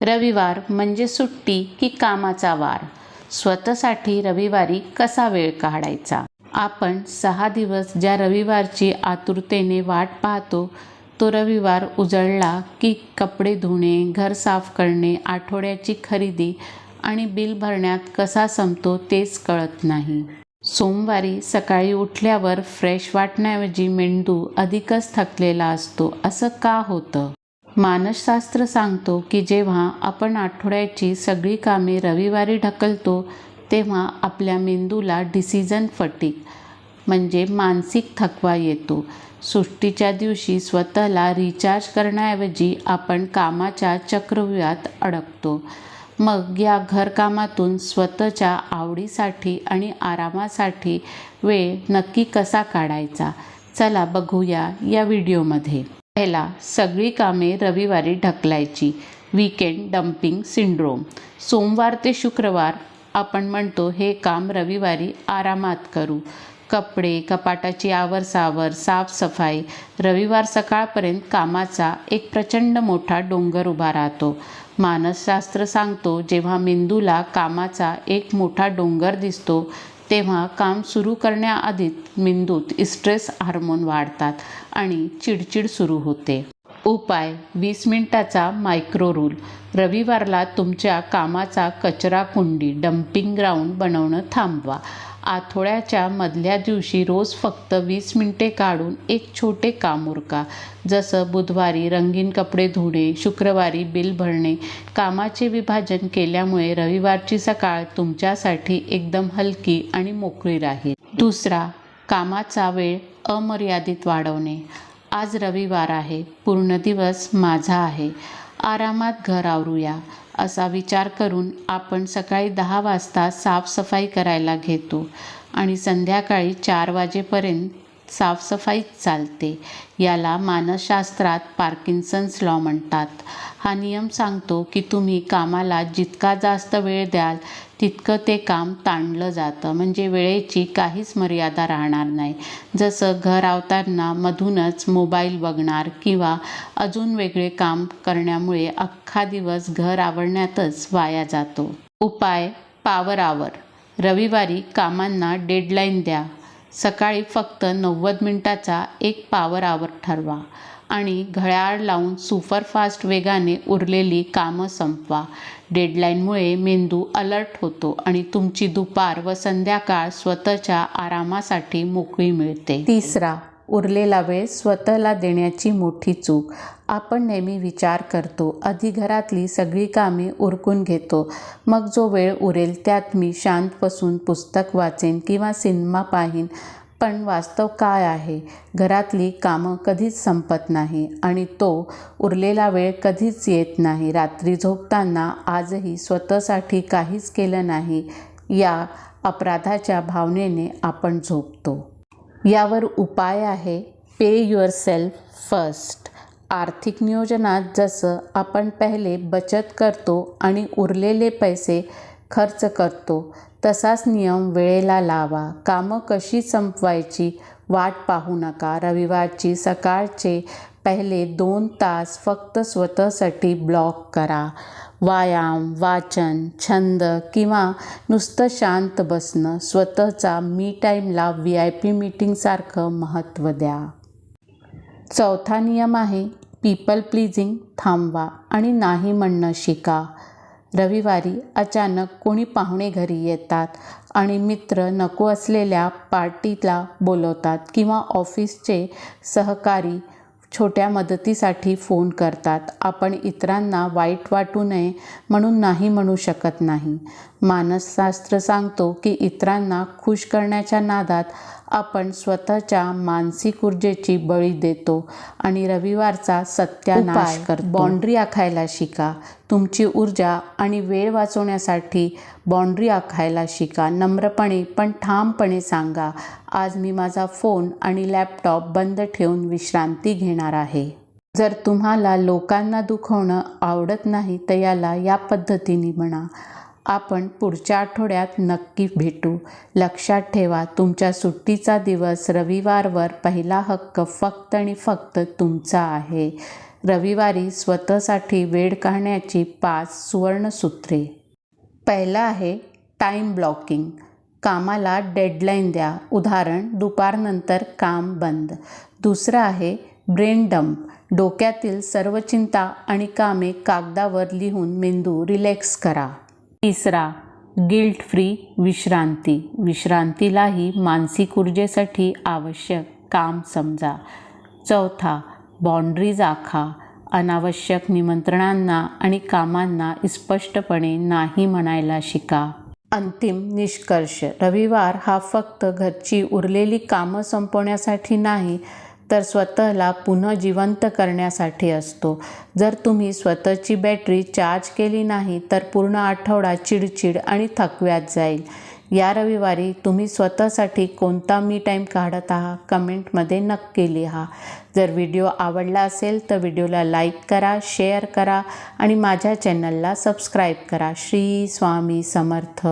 रविवार म्हणजे सुट्टी की कामाचा वार? स्वतःसाठी रविवारी कसा वेळ काढायचा? आपण 6 दिवस ज्या रविवारची आतुरतेने वाट पाहतो, तो रविवार उजळला की कपडे धुणे, घर साफ करणे, आठवड्याची खरेदी आणि बिल भरण्यात कसा संपतो तेच कळत नाही. सोमवारी सकाळी उठल्यावर फ्रेश वाटण्याऐवजी मेंदू अधिकच थकलेला असतो. असं का होतं? मानसशास्त्र सांगतो की जेव्हा आपण आठवड्याची सगळी कामे रविवारी ढकलतो, तेव्हा आपल्या मेंदूला डिसिजन फटीग म्हणजे मानसिक थकवा येतो. सुट्टीच्या दिवशी स्वतःला रिचार्ज करण्याऐवजी आपण कामाच्या चक्रव्यूहात अडकतो. मग या घरकामातून स्वतःच्या आवडीसाठी आणि आरामासाठी वेळ नक्की कसा काढायचा? चला बघूया या व्हिडिओमध्ये. पहिला, सगळी कामे रविवारी ढकलायची. Weekend dumping syndrome. सोमवार ते शुक्रवार आपण म्हणतो हे काम रविवारी आरामात करू. कपडे, कपाटाची आवरसावर, साफसफाई. रविवार सकाळपर्यंत कामाचा एक प्रचंड मोठा डोंगर उभा राहतो. मानसशास्त्र सांगतो जेव्हा मेंदूला कामाचा एक मोठा डोंगर दिसतो, तेव्हा काम सुरू करण्याआधीच मेंदूत स्ट्रेस हार्मोन वाढतात आणि चिडचिड सुरू होते. उपाय: 20 मिनिटाचा मायक्रो रूल. रविवारला तुमच्या कामाचा कचरा कुंडी डम्पिंग ग्राउंड बनवणं थांबवा. आठवड्याच्या मधल्या दिवशी रोज फक्त 20 मिनिटे काढून एक छोटे काम उरका. जसं बुधवारी रंगीन कपडे धुणे, शुक्रवारी बिल भरणे. कामाचे विभाजन केल्यामुळे रविवारची सकाळ तुमच्यासाठी एकदम हलकी आणि मोकळी राहील. दुसरा, कामाचा वेळ अमर्यादित वाढवणे. आज रविवार आहे, पूर्ण दिवस माझा आहे, आरामात घर आवरूया असा विचार करून आपण सकाळी 10 वाजता साफसफाई करायला घेतो आणि संध्याकाळी 4 वाजेपर्यंत साफसफाईच चालते. याला मानसशास्त्रात पार्किन्सन्स लॉ म्हणतात. हा नियम सांगतो की तुम्ही कामाला जितका जास्त वेळ द्याल तितकं ते काम ताणलं जातं, म्हणजे वेळेची काहीच मर्यादा राहणार नाही. जसं घर आवरताना मधूनच मोबाईल बघणार किंवा अजून वेगळे काम करण्यामुळे अख्खा दिवस घर आवरण्यातच वाया जातो. उपाय: पॉवर आवर. रविवारी कामांना डेडलाईन द्या. सकाळी फक्त 90 मिनिटाचा एक पॉवर आवर ठरवा आणि घड्याळ लावून सुपरफास्ट वेगाने उरलेली कामं संपवा. डेडलाईनमुळे मेंदू अलर्ट होतो आणि तुमची दुपार व संध्याकाळ स्वतःच्या आरामासाठी मोकळी मिळते. तिसरा, उरलेला वेळ स्वतःला देण्याची मोठी चूक. आपण नेहमी विचार करतो, आधी घरातली सगळी कामे उरकून घेतो, मग जो वेळ उरेल त्यात मी शांत बसून पुस्तक वाचेन किंवा सिनेमा पाहीन. पण वास्तव काय आहे? घरातली कामं कधीच संपत नाही आणि तो उरलेला वेळ कधीच येत नाही. रात्री झोपताना आजही स्वतःसाठी काहीच केलं नाही या अपराधाच्या भावनेने आपण झोपतो. यावर उपाय आहे पे युअरसेल्फ फर्स्ट. आर्थिक नियोजनात जसं आपण पहिले बचत करतो आणि उरलेले पैसे खर्च करतो, तसाच नियम वेळेला लावा. कामं कशी संपवायची वाट पाहू नका. रविवारची सकाळचे पहिले 2 तास फक्त स्वतःसाठी ब्लॉक करा. व्यायाम, वाचन, छंद किंवा नुसतं शांत बसणं. स्वतःचा मी टाईमला VIP मीटिंगसारखं महत्त्व द्या. चौथा नियम आहे पीपल प्लीजिंग थांबवा आणि नाही म्हणणं शिका. रविवारी अचानक कोणी पाहुणे घरी येतात आणि मित्र नको असलेल्या पार्टीला बोलवतात किंवा ऑफिसचे सहकारी छोट्या मदतीसाठी फोन करतात. आपण इतरांना वाईट वाटू नये म्हणून नाही म्हणू शकत नाही. मानसशास्त्र सांगतो की इतरांना खुश करण्याच्या नादात आपण स्वतःच्या मानसिक ऊर्जेची बळी देतो आणि रविवारचा सत्यानाश करतो. बाउंड्री आखायला शिका. तुमची ऊर्जा आणि वेळ वाचवण्यासाठी बाउंड्री आखायला शिका. नम्रपणे पण ठामपणे सांगा, आज मी माझा फोन आणि लॅपटॉप बंद ठेवून विश्रांती घेणार आहे. जर तुम्हाला लोकांना दुखवणं आवडत नाही तर याला या पद्धतीने म्हणा, आपण पुढच्या आठवड्यात नक्की भेटू. लक्षात ठेवा, तुमच्या सुट्टीचा दिवस रविवारवर पहिला हक्क फक्त आणि फक्त तुमचा आहे. रविवारी स्वतःसाठी वेळ काढण्याची 5 सुवर्णसूत्रे. पहिलं आहे टाईम ब्लॉकिंग. कामाला डेडलाईन द्या. उदाहरण, दुपारनंतर काम बंद. दुसरं आहे ब्रेन डंप. डोक्यातील सर्व चिंता आणि कामे कागदावर लिहून मेंदू रिलॅक्स करा. तिसरा गिल्ट फ्री विश्रांती. विश्रांतीलाही मानसिक ऊर्जेसाठी आवश्यक काम समजा. चौथा बाउंड्रीज आखा. अनावश्यक निमंत्रणांना आणि कामांना स्पष्टपणे नाही म्हणायला शिका. अंतिम निष्कर्ष, रविवार हा फक्त घरची उरलेली कामं संपवण्यासाठी नाही, तर स्वतःला पुन्हा जिवंत करण्यासाठी असतो. जर तुम्ही स्वतःची बॅटरी चार्ज केली नाही तर पूर्ण आठवडा चिडचिड आणि थकव्यात जाईल. या रविवारी तुम्ही स्वतःसाठी कोणता मी टाईम काढत आहात कमेंटमध्ये नक्की लिहा. जर व्हिडिओ आवडला असेल तर व्हिडिओला लाईक करा, शेअर करा आणि माझ्या चॅनलला सबस्क्राईब करा. श्री स्वामी समर्थ.